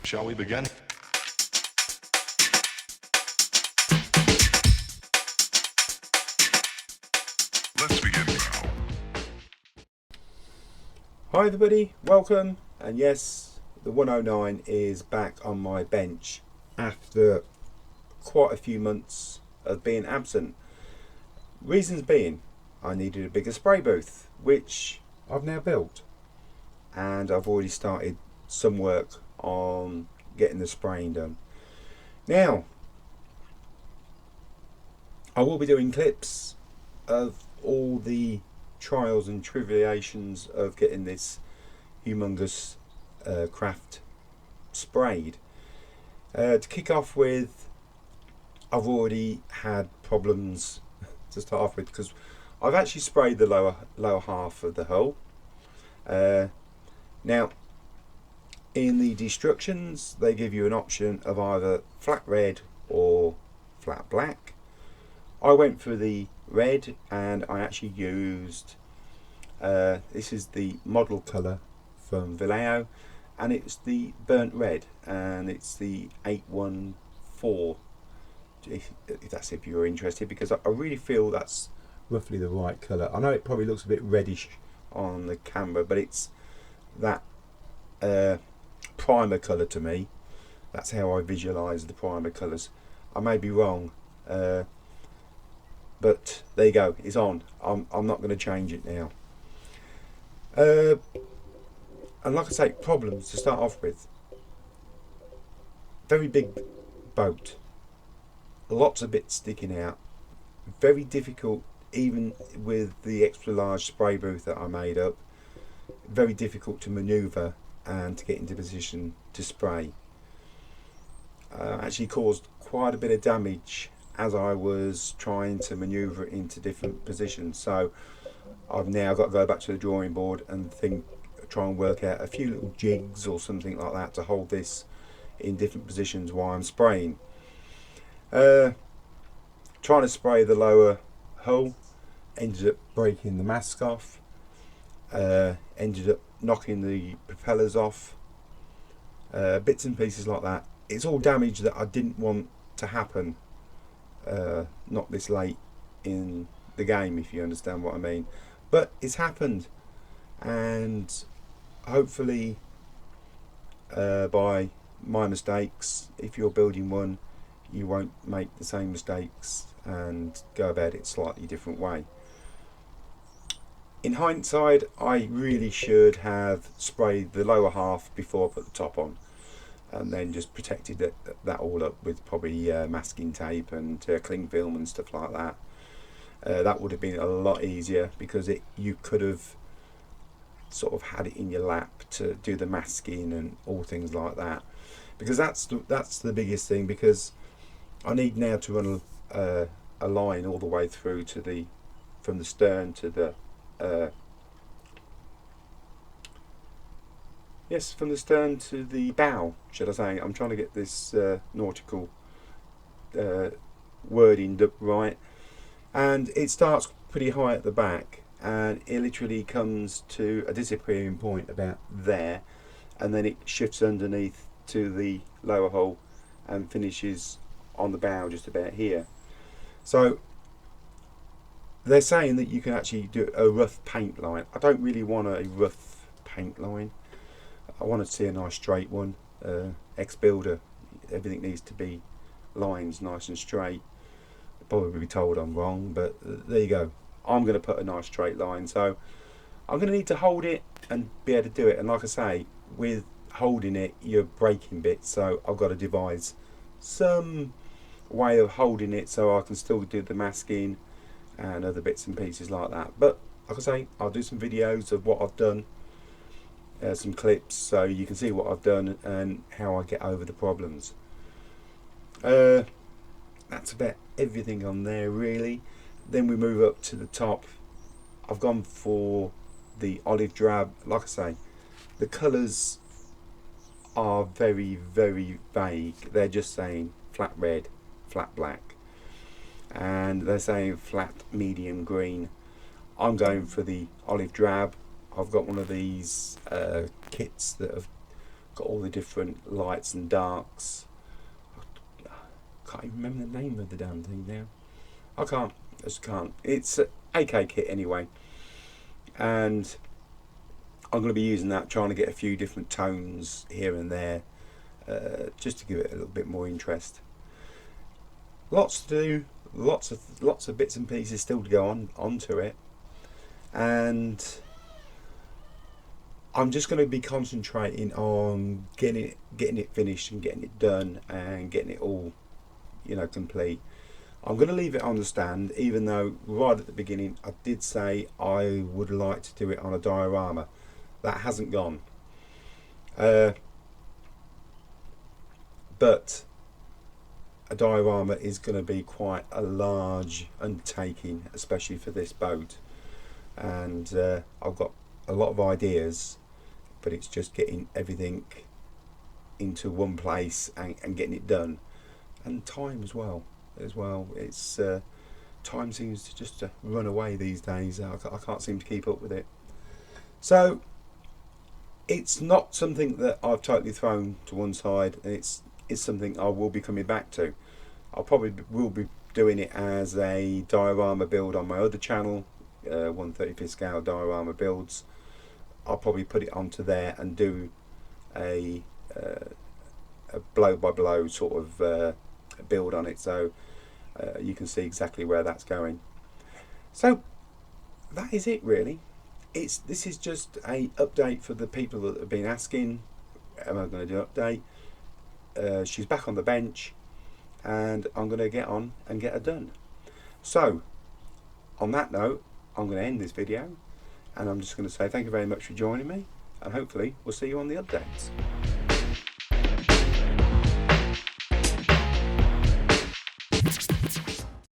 Shall we begin? Let's begin now. Hi everybody, welcome, and yes, the 109 is back on my bench after quite a few months of being absent. Reasons being, I needed a bigger spray booth, which I've now built, and I've already started some work on getting the spraying done. Now, I will be doing clips of all the trials and tribulations of getting this humongous craft sprayed. To kick off with, I've already had problems to start off with because I've actually sprayed the lower half of the hull. Now, in the destructions, they give you an option of either flat red or flat black. I went for the red, and I actually used this is the model colour from Vallejo, and it's the burnt red, and it's the 814, if you're interested, because I really feel that's roughly the right colour. I know it probably looks a bit reddish on the camera, but it's that primer colour to me. That's how I visualise the primer colours. I may be wrong, but there you go, it's on. I'm not going to change it now. And like I say, problems to start off with. Very big boat, lots of bits sticking out, very difficult even with the extra large spray booth that I made up. Very difficult to manoeuvre and to get into position to spray. Actually caused quite a bit of damage as I was trying to manoeuvre it into different positions. So I've now got to go back to the drawing board and try and work out a few little jigs or something like that to hold this in different positions while I'm spraying. Trying to spray the lower hull, ended up breaking the mask off, ended up knocking the propellers off, bits and pieces like that. It's all damage that I didn't want to happen, not this late in the game, if you understand what I mean. But it's happened, and hopefully by my mistakes, if you're building one, you won't make the same mistakes and go about it slightly different way. In hindsight, I really should have sprayed the lower half before I put the top on, and then just protected that all up with probably masking tape and cling film and stuff like that. That would have been a lot easier, because you could have sort of had it in your lap to do the masking and all things like that, because that's the biggest thing, because I need now to run a line all the way through to from the stern to the from the stern to the bow, should I say. I'm trying to get this nautical wording up right, and it starts pretty high at the back, and it literally comes to a disappearing point about there, and then it shifts underneath to the lower hull and finishes on the bow just about here. So they're saying that you can actually do a rough paint line. I don't really want a rough paint line. I want to see a nice straight one. Ex-builder, everything needs to be lines nice and straight. I'll probably be told I'm wrong, but there you go. I'm going to put a nice straight line, so I'm going to need to hold it and be able to do it. And like I say, with holding it, you're breaking bits, so I've got to devise some way of holding it so I can still do the masking and other bits and pieces like that. But like I say, I'll do some videos of what I've done, some clips, so you can see what I've done and how I get over the problems. That's about everything on there really. Then we move up to the top. I've gone for the olive drab. Like I say, the colours are very, very vague. They're just saying flat red, flat black, and they're saying flat medium green. I'm going for the olive drab. I've got one of these kits that have got all the different lights and darks. I can't even remember the name of the damn thing now. I just can't. It's an AK kit anyway, and I'm going to be using that, trying to get a few different tones here and there, just to give it a little bit more interest. Lots to do, lots of bits and pieces still to go onto it, and I'm just going to be concentrating on getting it finished and getting it done and getting it all, complete. I'm going to leave it on the stand, even though right at the beginning I did say I would like to do it on a diorama. That hasn't gone. But a diorama is going to be quite a large undertaking, especially for this boat. And I've got a lot of ideas, but it's just getting everything into one place and getting it done. And time as well. It's time seems to just run away these days. I can't seem to keep up with it. So it's not something that I've totally thrown to one side. It's something I will be coming back to. I probably will be doing it as a diorama build on my other channel, 1/35th scale diorama builds. I'll probably put it onto there and do a blow by blow sort of build on it, so you can see exactly where that's going. So that is it really. This is just a update for the people that have been asking, am I going to do an update? She's back on the bench, and I'm going to get on and get her done. So on that note, I'm going to end this video, and I'm just going to say thank you very much for joining me, and hopefully we'll see you on the updates.